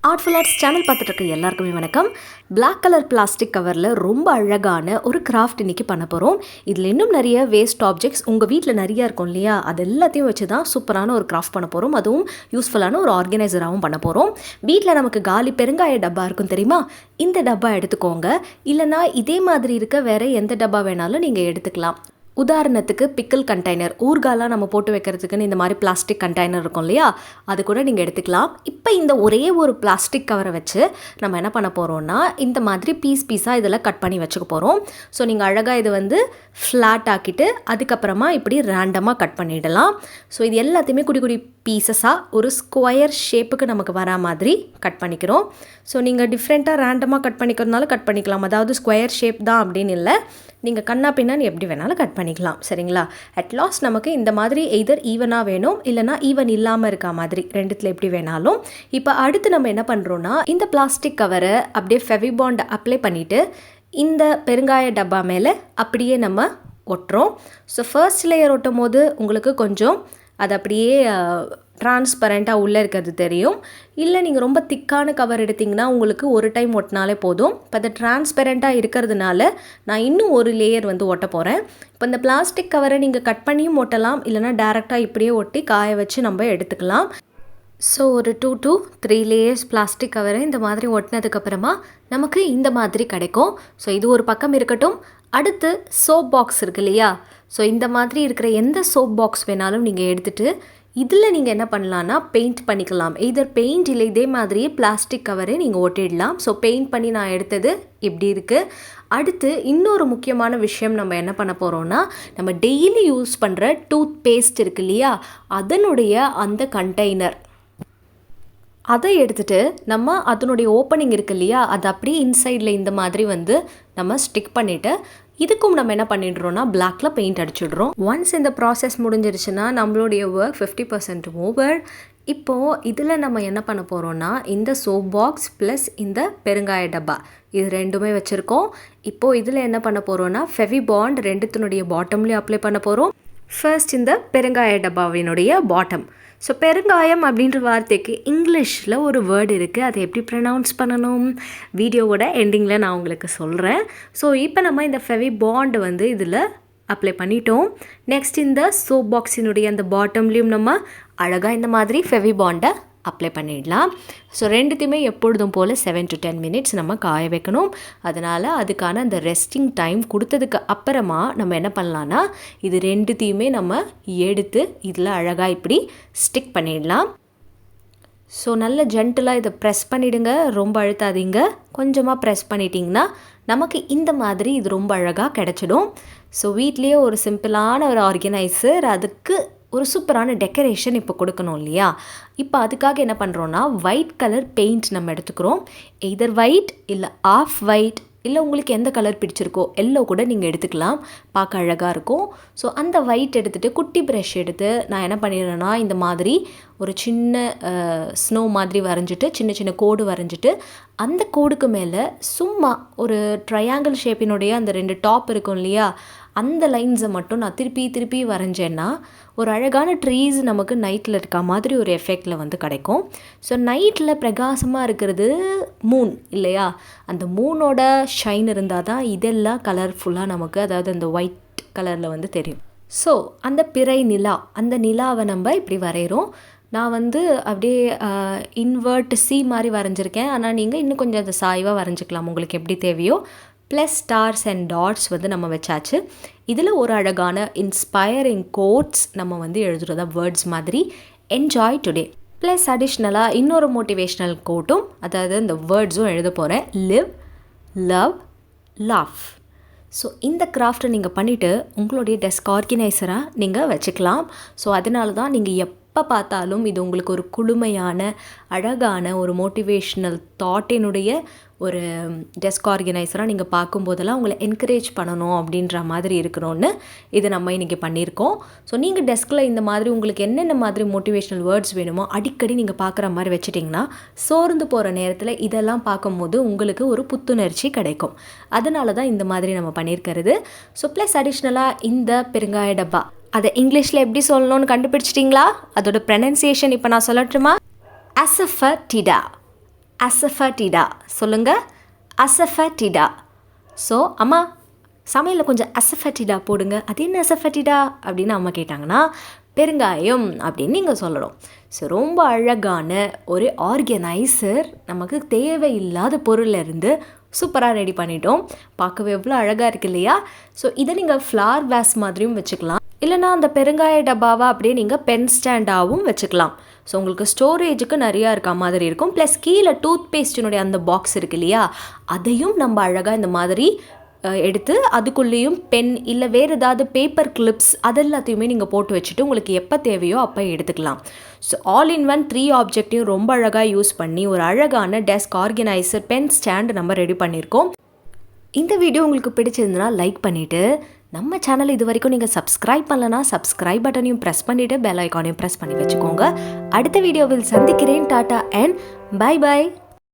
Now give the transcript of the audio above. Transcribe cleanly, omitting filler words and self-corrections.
Artful arts channel பார்த்துட்டு இருக்க எல்லாருக்குமே வணக்கம். பிளாக் கலர் பிளாஸ்டிக் கவரில் ரொம்ப அழகான ஒரு கிராஃப்ட் இன்றைக்கி பண்ண போகிறோம். இதில் இன்னும் நிறைய வேஸ்ட் ஆப்ஜெக்ட்ஸ் உங்கள் வீட்டில் நிறையா இருக்கும் இல்லையா, அது எல்லாத்தையும் வச்சு தான் சூப்பரான ஒரு கிராஃப்ட் பண்ண போகிறோம். அதுவும் யூஸ்ஃபுல்லான ஒரு ஆர்கனைசராகவும் பண்ண போகிறோம். வீட்டில் நமக்கு காலி பெருங்காய டப்பா இருக்கும் தெரியுமா, இந்த டப்பா எடுத்துக்கோங்க. இல்லைனா இதே மாதிரி இருக்க வேறு எந்த டப்பா வேணாலும் நீங்கள் எடுத்துக்கலாம். உதாரணத்துக்கு பிக்கிள் கண்டெய்னர், ஊர்காலாம் நம்ம போட்டு வைக்கிறதுக்குன்னு இந்த மாதிரி பிளாஸ்டிக் கண்டெய்னர் இருக்கும் இல்லையா, அது கூட நீங்கள் எடுத்துக்கலாம். இப்போ இந்த ஒரே ஒரு பிளாஸ்டிக் கவரை வச்சு நம்ம என்ன பண்ண போகிறோம்னா, இந்த மாதிரி பீஸாக இதில் கட் பண்ணி வச்சுக்க போகிறோம். ஸோ நீங்கள் அழகாக இது ஃப்ளாட் ஆக்கிட்டு அதுக்கப்புறமா இப்படி ரேண்டமாக கட் பண்ணிடலாம். ஸோ இது எல்லாத்தையுமே குடி பீசஸாக ஒரு ஸ்கொயர் ஷேப்புக்கு நமக்கு வரா மாதிரி கட் பண்ணிக்கிறோம். ஸோ நீங்கள் டிஃப்ரெண்ட்டாக ரேண்டமாக கட் பண்ணிக்கிறதுனால கட் பண்ணிக்கலாம். அதாவது ஸ்கொயர் ஷேப் தான் அப்படின்னு இல்லை, நீங்கள் கண்ணா பின்னான்னு எப்படி வேணாலும் கட் பண்ணிக்கலாம். சரிங்களா? அட்லாஸ்ட் நமக்கு இந்த மாதிரி எய்தர் ஈவனாக வேணும், இல்லைனா ஈவன் இல்லாமல் இருக்கா மாதிரி, ரெண்டுத்தில் எப்படி வேணாலும். இப்போ அடுத்து நம்ம என்ன பண்ணுறோன்னா, இந்த பிளாஸ்டிக் கவரை அப்படியே ஃபெவிபாண்ட் அப்ளை பண்ணிவிட்டு இந்த பெருங்காய டப்பா மேலே அப்படியே நம்ம ஒட்டுறோம். ஸோ ஃபர்ஸ்ட் லேயர் ஒட்டும் போது உங்களுக்கு கொஞ்சம் அது அப்படியே டிரான்ஸ்பரண்ட்டாக உள்ளே இருக்கிறது தெரியும். இல்லை நீங்கள் ரொம்ப திக்கான கவர் எடுத்திங்கன்னா உங்களுக்கு ஒரு டைம் ஒட்டினாலே போதும். இப்போ அது டிரான்ஸ்பரண்ட்டாக இருக்கிறதுனால நான் இன்னும் ஒரு லேயர் ஒட்ட போகிறேன். இப்போ இந்த பிளாஸ்டிக் கவரை நீங்கள் கட் பண்ணியும் ஒட்டலாம், இல்லைனா டேரெக்டாக இப்படியே ஒட்டி காய வச்சு நம்ம எடுத்துக்கலாம். ஸோ ஒரு 2 to 3 லேயர்ஸ் பிளாஸ்டிக் கவரை இந்த மாதிரி ஒட்டினதுக்கப்புறமா நமக்கு இந்த மாதிரி கிடைக்கும். ஸோ இது ஒரு பக்கம் இருக்கட்டும். அடுத்து சோப் பாக்ஸ் இருக்கு இல்லையா, ஸோ இந்த மாதிரி இருக்கிற எந்த சோப் பாக்ஸ் வேணாலும் நீங்கள் எடுத்துகிட்டு இதில் நீங்கள் என்ன பண்ணலான்னா பெயிண்ட் பண்ணிக்கலாம். எய்தர் பெயிண்ட் இல்லை இதே மாதிரியே பிளாஸ்டிக் கவரை நீங்கள் ஒட்டிடலாம். ஸோ பெயிண்ட் பண்ணி நான் எடுத்தது இப்படி இருக்குது. அடுத்து இன்னொரு முக்கியமான விஷயம் நம்ம என்ன பண்ண போகிறோன்னா, நம்ம டெய்லி யூஸ் பண்ணுற டூத் பேஸ்ட் இருக்கு இல்லையா, அதனுடைய அந்த கண்டெய்னர் அதை எடுத்துகிட்டு நம்ம அதனுடைய ஓப்பனிங் இருக்குது இல்லையா, அது அப்படியே இன்சைடில் இந்த மாதிரி நம்ம ஸ்டிக் பண்ணிவிட்டு இதுக்கும் நம்ம என்ன பண்ணிடுறோன்னா பிளாக்ல பெயிண்ட் அடிச்சுடுறோம். ஒன்ஸ் இந்த ப்ராசஸ் முடிஞ்சிருச்சுன்னா நம்மளுடைய ஒர்க் 50% ஓவர். இப்போது இதில் நம்ம என்ன பண்ண போகிறோன்னா, இந்த சோப் பாக்ஸ் ப்ளஸ் இந்த பெருங்காய டப்பா இது ரெண்டுமே வச்சுருக்கோம். இப்போது இதில் என்ன பண்ண போகிறோன்னா, ஃபெவிபாண்ட் ரெண்டுத்தினுடைய பாட்டம்லேயும் அப்ளை பண்ண போகிறோம். ஃபர்ஸ்ட் இந்த பெருங்காய டப்பாவினுடைய பாட்டம். ஸோ பெருங்காயம் அப்படின்ற வார்த்தைக்கு இங்கிலீஷில் ஒரு வேர்டு இருக்குது, அதை எப்படி ப்ரனவுன்ஸ் பண்ணணும் வீடியோவோட எண்டிங்கில் நான் உங்களுக்கு சொல்கிறேன். ஸோ இப்போ நம்ம இந்த ஃபெவிபாண்ட் இதில் அப்ளை பண்ணிட்டோம். நெக்ஸ்ட் இந்த சோப் பாக்ஸினுடைய அந்த பாட்டம்லேயும் நம்ம அழகாக இந்த மாதிரி ஃபெவிபாண்டை அப்ளை பண்ணிடலாம். ஸோ ரெண்டுத்தையுமே எப்பொழுதும் போல் 7 to 10 minutes நம்ம காய வைக்கணும். அதனால் அதுக்கான அந்த ரெஸ்டிங் டைம் கொடுத்ததுக்கு அப்புறமா நம்ம என்ன பண்ணலான்னா, இது ரெண்டுத்தையுமே நம்ம எடுத்து இதில் அழகாக இப்படி ஸ்டிக் பண்ணிடலாம். ஸோ நல்ல ஜென்டிலாக இதை ப்ரெஸ் பண்ணிவிடுங்க, ரொம்ப அழுத்தாதீங்க. கொஞ்சமாக ப்ரெஸ் பண்ணிட்டிங்கன்னா நமக்கு இந்த மாதிரி இது ரொம்ப அழகாக கிடச்சிடும். ஸோ வீட்லேயே ஒரு சிம்பிளான ஒரு ஆர்கனைசர், அதுக்கு ஒரு சூப்பரான டெக்கரேஷன் இப்போ கொடுக்கணும் இல்லையா. இப்போ அதுக்காக என்ன பண்ணுறோன்னா, ஒயிட் கலர் பெயிண்ட் நம்ம எடுத்துக்கிறோம். எய்தர் ஒயிட் இல்லை ஆஃப் ஒயிட், இல்லை உங்களுக்கு எந்த கலர் பிடிச்சிருக்கோ எல்லோ கூட நீங்கள் எடுத்துக்கலாம், பார்க்க அழகாக இருக்கும். ஸோ அந்த ஒயிட் எடுத்துகிட்டு குட்டி ப்ரஷ் எடுத்து நான் என்ன பண்ணிடுறேன்னா, இந்த மாதிரி ஒரு சின்ன ஸ்னோ மாதிரி வரைஞ்சிட்டு சின்ன சின்ன கோடு வரைஞ்சிட்டு அந்த கோடுக்கு மேலே சும்மா ஒரு ட்ரையாங்கிள் ஷேப்பினுடைய அந்த 2 டாப் இருக்கும் இல்லையா, அந்த லைன்ஸை மட்டும் நான் திருப்பி வரைஞ்சேன்னா ஒரு அழகான ட்ரீஸ் நமக்கு நைட்டில் இருக்க மாதிரி ஒரு எஃபெக்டில் கிடைக்கும். ஸோ நைட்டில் பிரகாசமாக இருக்கிறது மூன் இல்லையா, அந்த மூனோட ஷைன் இருந்தால் தான் இதெல்லாம் கலர்ஃபுல்லாக நமக்கு, அதாவது அந்த ஒயிட் கலரில் தெரியும். ஸோ அந்த பிறை நிலா, அந்த நிலாவை நம்ம இப்படி வரைகிறோம். நான் அப்படியே இன்வெர்ட் சி மாதிரி வரைஞ்சிருக்கேன். ஆனால் நீங்கள் இன்னும் கொஞ்சம் அதை சாய்வாக வரைஞ்சிக்கலாம், உங்களுக்கு எப்படி தேவையோ. ப்ளஸ் ஸ்டார்ஸ் அண்ட் டாட்ஸ் நம்ம வச்சாச்சு. இதில் ஒரு அழகான இன்ஸ்பைரிங் கோட்ஸ் நம்ம எழுதுகிறதா வேர்ட்ஸ் மாதிரி, என்ஜாய் டுடே. ப்ளஸ் அடிஷ்னலாக இன்னொரு மோட்டிவேஷ்னல் கோட்டும், அதாவது இந்த வேர்ட்ஸும் எழுத போகிறேன், லிவ், லவ், லாஃப். ஸோ இந்த கிராஃப்டை நீங்கள் பண்ணிவிட்டு உங்களுடைய டெஸ்க் ஆர்கனைசராக நீங்கள் வச்சுக்கலாம். ஸோ அதனால தான் நீங்கள் எப்போ பார்த்தாலும் இது உங்களுக்கு ஒரு குளுமையான அழகான ஒரு மோட்டிவேஷ்னல் தாட்டினுடைய ஒரு டெஸ்க் ஆர்கனைசராக நீங்கள் பார்க்கும்போதெல்லாம் உங்களை என்கரேஜ் பண்ணணும் அப்படின்ற மாதிரி இருக்கணும்னு இது நம்ம இன்றைக்கி பண்ணியிருக்கோம். ஸோ நீங்கள் டெஸ்கில் இந்த மாதிரி உங்களுக்கு என்னென்ன மாதிரி மோட்டிவேஷ்னல் வேர்ட்ஸ் வேணுமோ அடிக்கடி நீங்கள் பார்க்குற மாதிரி வச்சுட்டிங்கன்னா சோர்ந்து போகிற நேரத்தில் இதெல்லாம் பார்க்கும்போது உங்களுக்கு ஒரு புத்துணர்ச்சி கிடைக்கும். அதனால தான் இந்த மாதிரி நம்ம பண்ணியிருக்கிறது. ஸோ ப்ளஸ் அடிஷ்னலாக இந்த பெருங்காய டப்பா, அதை இங்கிலீஷில் எப்படி சொல்லணும்னு கண்டுபிடிச்சிட்டிங்களா? அதோட ப்ரனன்சியேஷன் இப்போ நான் சொல்லட்டுமா? அசஃபட்டிடா. அசஃபட்டிடா. சொல்லுங்கள், அசஃபட்டிடா. ஸோ அம்மா சமையலில் கொஞ்சம் அசஃபட்டிடா போடுங்க. அது என்ன அசஃபட்டிடா அப்படின்னு அம்மா கேட்டாங்கன்னா, பெருங்காயம் அப்படின்னு நீங்கள் சொல்லணும். ஸோ ரொம்ப அழகான ஒரு ஆர்கனைசர் நமக்கு தேவையில்லாத பொருளிலிருந்து சூப்பராக ரெடி பண்ணிட்டோம். பார்க்கவே எவ்வளோ அழகாக இருக்கு இல்லையா? ஸோ இதை நீங்கள் ஃப்ளார் வேஸ் மாதிரியும் வச்சுக்கலாம், இல்லைனா அந்த பெருங்காய டப்பாவை அப்படியே நீங்கள் பென் ஸ்டாண்டாகவும் வச்சுக்கலாம். ஸோ உங்களுக்கு ஸ்டோரேஜுக்கு நிறையா இருக்க மாதிரி இருக்கும். ப்ளஸ் கீழே டூத் பேஸ்டினுடைய அந்த பாக்ஸ் இருக்கு இல்லையா, அதையும் நம்ம அழகாக இந்த மாதிரி எடுத்து அதுக்குள்ளேயும் பென் இல்லை வேறு ஏதாவது பேப்பர் கிளிப்ஸ் அதெல்லாத்தையுமே நீங்கள் போட்டு வச்சுட்டு உங்களுக்கு எப்போ தேவையோ அப்போ எடுத்துக்கலாம். ஸோ ஆல் இன் ஒன் 3 ஆப்ஜெக்டையும் ரொம்ப அழகாக யூஸ் பண்ணி ஒரு அழகான டெஸ்க் ஆர்கனைசர் பென் ஸ்டாண்ட் நம்ம ரெடி பண்ணியிருக்கோம். இந்த வீடியோ உங்களுக்கு பிடிச்சிருந்தனா லைக் பண்ணிவிட்டு, நம்ம சேனல் இது வரைக்கும் நீங்கள் சப்ஸ்கிரைப் பண்ணலன்னா சப்ஸ்கிரைப் பட்டனையும் ப்ரெஸ் பண்ணிவிட்டு பெல் ஐக்கானையும் ப்ரெஸ் பண்ணி வச்சுக்கோங்க. அடுத்த வீடியோவில் சந்திக்கிறேன். Tata and bye by.